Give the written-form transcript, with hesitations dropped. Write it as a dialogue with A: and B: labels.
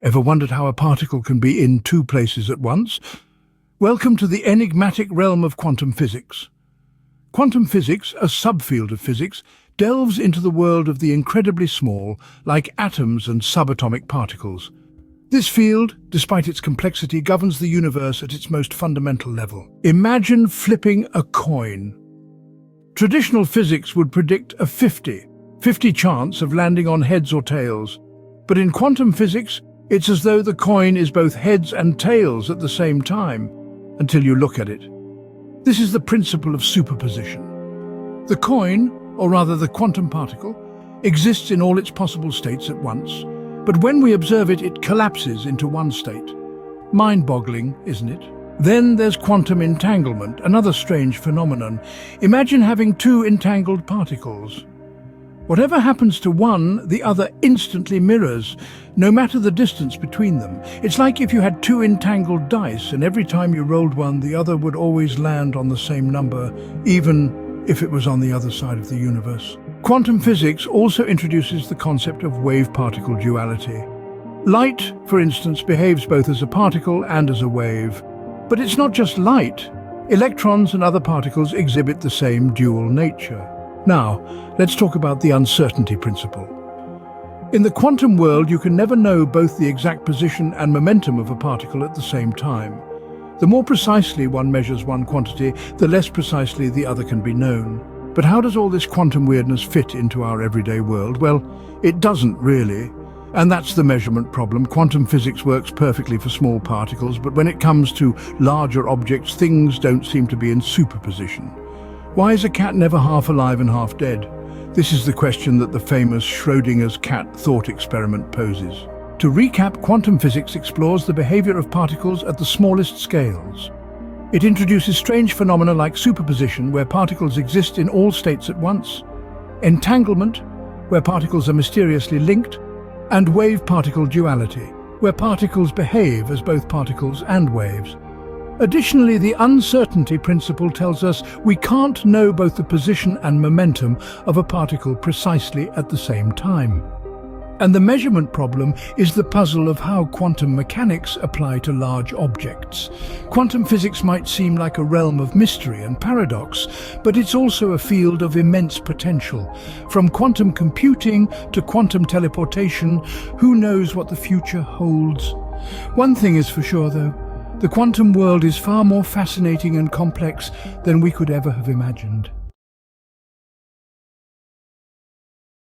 A: Ever wondered how a particle can be in two places at once? Welcome to the enigmatic realm of quantum physics. Quantum physics, a subfield of physics, delves into the world of the incredibly small, like atoms and subatomic particles. This field, despite its complexity, governs the universe at its most fundamental level. Imagine flipping a coin. Traditional physics would predict a 50-50 chance of landing on heads or tails. But in quantum physics, it's as though the coin is both heads and tails at the same time, until you look at it. This is the principle of superposition. The coin, or rather the quantum particle, exists in all its possible states at once, but when we observe it, it collapses into one state. Mind-boggling, isn't it? Then there's quantum entanglement, another strange phenomenon. Imagine having two entangled particles. Whatever happens to one, the other instantly mirrors, no matter the distance between them. It's like if you had two entangled dice, and every time you rolled one, the other would always land on the same number, even if it was on the other side of the universe. Quantum physics also introduces the concept of wave-particle duality. Light, for instance, behaves both as a particle and as a wave. But it's not just light. Electrons and other particles exhibit the same dual nature. Now, let's talk about the uncertainty principle. In the quantum world, you can never know both the exact position and momentum of a particle at the same time. The more precisely one measures one quantity, the less precisely the other can be known. But how does all this quantum weirdness fit into our everyday world? Well, it doesn't really. And that's the measurement problem. Quantum physics works perfectly for small particles, but when it comes to larger objects, things don't seem to be in superposition. Why is a cat never half alive and half dead? This is the question that the famous Schrödinger's cat thought experiment poses. To recap, quantum physics explores the behavior of particles at the smallest scales. It introduces strange phenomena like superposition, where particles exist in all states at once, entanglement, where particles are mysteriously linked, and wave-particle duality, where particles behave as both particles and waves. Additionally, the uncertainty principle tells us we can't know both the position and momentum of a particle precisely at the same time. And the measurement problem is the puzzle of how quantum mechanics apply to large objects. Quantum physics might seem like a realm of mystery and paradox, but it's also a field of immense potential. From quantum computing to quantum teleportation, who knows what the future holds? One thing is for sure, though. The quantum world is far more fascinating and complex than we could ever have imagined.